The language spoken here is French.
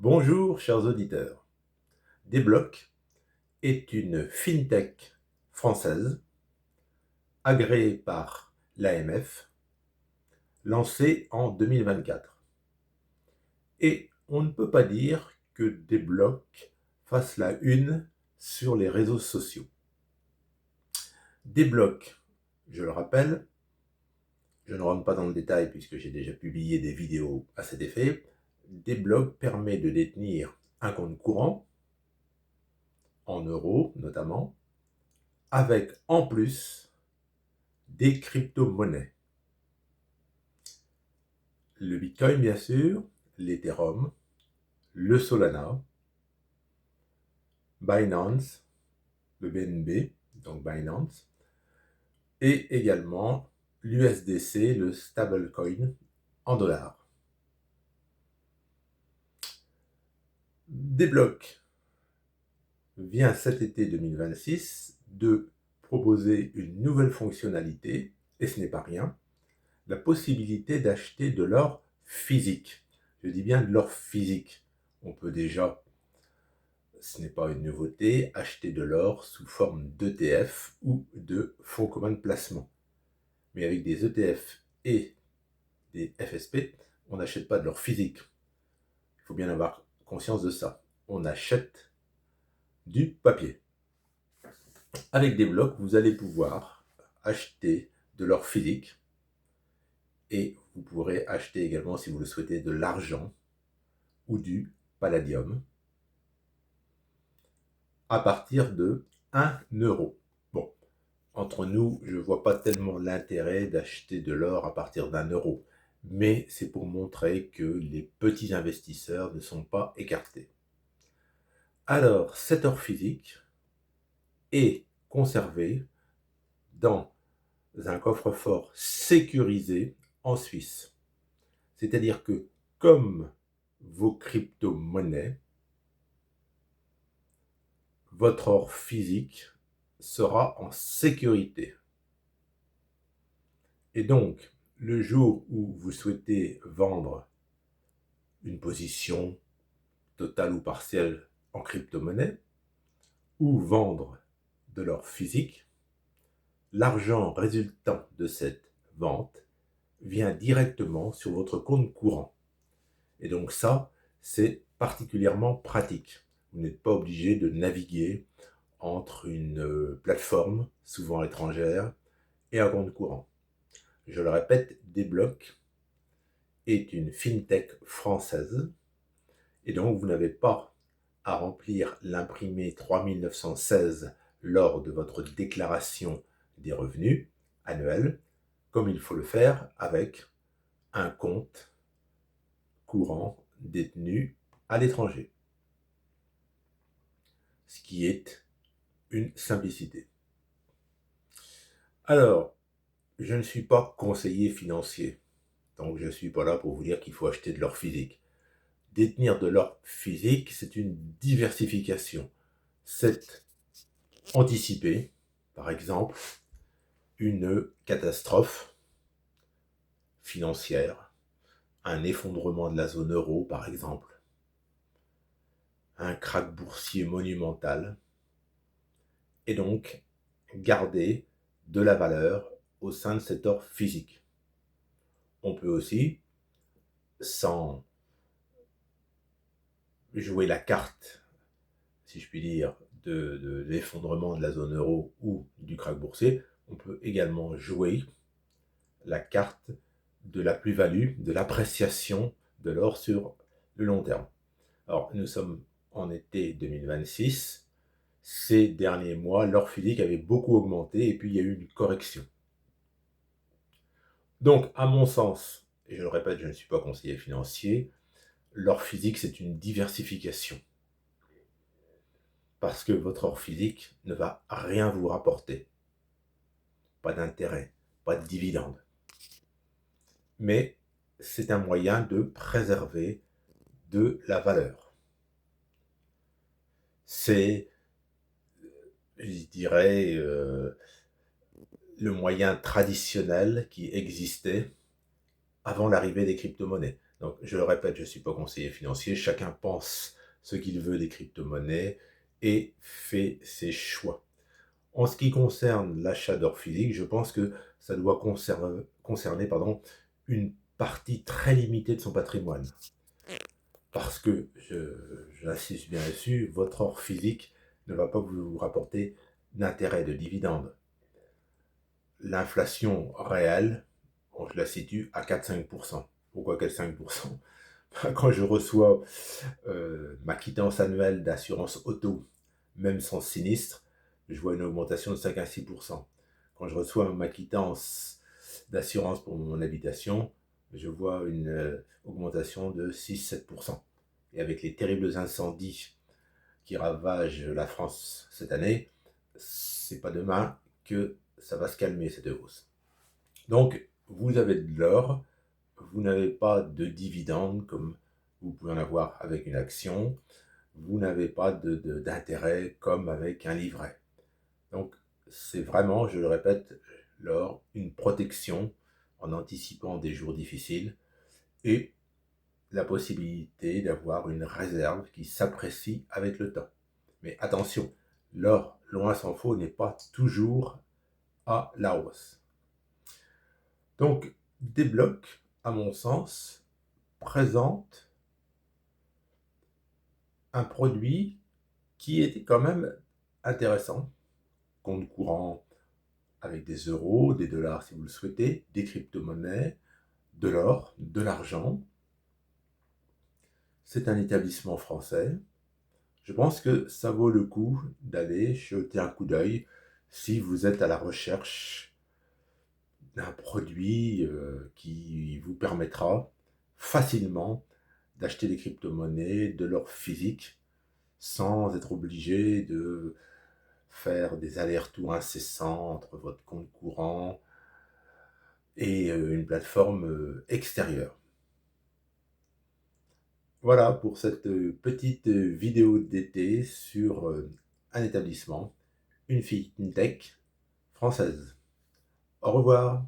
Bonjour chers auditeurs. Débloc est une fintech française agréée par l'AMF, lancée en 2024. Et on ne peut pas dire que Débloc fasse la une sur les réseaux sociaux. Débloc, je le rappelle, je ne rentre pas dans le détail puisque j'ai déjà publié des vidéos à cet effet. Débloc permet de détenir un compte courant, en euros notamment, avec en plus des crypto-monnaies. Le Bitcoin, bien sûr, l'Ethereum, le Solana, Binance, le BNB, donc Binance, et également l'USDC, le stablecoin en dollars. Débloc vient cet été 2026 de proposer une nouvelle fonctionnalité, et ce n'est pas rien, la possibilité d'acheter de l'or physique. Je dis bien de l'or physique. On peut déjà, ce n'est pas une nouveauté, acheter de l'or sous forme d'ETF ou de fonds communs de placement. Mais avec des ETF et des FSP, on n'achète pas de l'or physique. Il faut bien avoir conscience de ça. On achète du papier. Avec des blocs, vous allez pouvoir acheter de l'or physique et vous pourrez acheter également, si vous le souhaitez, de l'argent ou du palladium à partir de 1 euro. Bon, entre nous, je ne vois pas tellement l'intérêt d'acheter de l'or à partir d'1 euro, mais c'est pour montrer que les petits investisseurs ne sont pas écartés. Alors, cet or physique est conservé dans un coffre-fort sécurisé en Suisse. C'est-à-dire que, comme vos crypto-monnaies, votre or physique sera en sécurité. Et donc, le jour où vous souhaitez vendre une position totale ou partielle en crypto-monnaie, ou vendre de l'or physique, l'argent résultant de cette vente vient directement sur votre compte courant. Et donc ça, c'est particulièrement pratique. Vous n'êtes pas obligé de naviguer entre une plateforme, souvent étrangère, et un compte courant. Je le répète, Débloc est une fintech française, et donc vous n'avez pas à remplir l'imprimé 3916 lors de votre déclaration des revenus annuels, comme il faut le faire avec un compte courant détenu à l'étranger, ce qui est une simplicité. Alors, je ne suis pas conseiller financier, donc je ne suis pas là pour vous dire qu'il faut acheter de l'or physique. Détenir de l'or physique, c'est une diversification. C'est anticiper, par exemple, une catastrophe financière, un effondrement de la zone euro, par exemple, un krach boursier monumental, et donc garder de la valeur au sein de cet or physique. On peut aussi, sans jouer la carte, si je puis dire, de l'effondrement de la zone euro ou du krach boursier, on peut également jouer la carte de la plus-value, de l'appréciation de l'or sur le long terme. Alors, nous sommes en été 2026. Ces derniers mois, l'or physique avait beaucoup augmenté et puis il y a eu une correction. Donc, à mon sens, et je le répète, je ne suis pas conseiller financier, l'or physique, c'est une diversification. Parce que votre or physique ne va rien vous rapporter. Pas d'intérêt, pas de dividende. Mais c'est un moyen de préserver de la valeur. C'est, je dirais, le moyen traditionnel qui existait avant l'arrivée des crypto-monnaies. Donc, je le répète, je ne suis pas conseiller financier. Chacun pense ce qu'il veut des crypto-monnaies et fait ses choix. En ce qui concerne l'achat d'or physique, je pense que ça doit concerner une partie très limitée de son patrimoine. Parce que, j'insiste bien dessus, votre or physique ne va pas vous rapporter d'intérêt, de dividendes. L'inflation réelle, je la situe à 4-5%. Pourquoi 4-5%? Quand je reçois ma quittance annuelle d'assurance auto, même sans sinistre, je vois une augmentation de 5 à 6%. Quand je reçois ma quittance d'assurance pour mon habitation, je vois une augmentation de 6-7%. Et avec les terribles incendies qui ravagent la France cette année, c'est pas demain que ça va se calmer cette hausse. Donc, vous avez de l'or, vous n'avez pas de dividendes comme vous pouvez en avoir avec une action, vous n'avez pas d'intérêt comme avec un livret. Donc, c'est vraiment, je le répète, l'or, une protection en anticipant des jours difficiles et la possibilité d'avoir une réserve qui s'apprécie avec le temps. Mais attention, l'or, loin s'en faut, n'est pas toujours à la hausse. Donc, des blocs, à mon sens, présentent un produit qui était quand même intéressant. Compte courant avec des euros, des dollars si vous le souhaitez, des crypto-monnaies, de l'or, de l'argent. C'est un établissement français. Je pense que ça vaut le coup d'aller jeter un coup d'œil si vous êtes à la recherche d'un produit qui vous permettra facilement d'acheter des crypto-monnaies, de l'or physique, sans être obligé de faire des allers-retours incessants entre votre compte courant et une plateforme extérieure. Voilà pour cette petite vidéo d'été sur un établissement, une fintech française. Au revoir.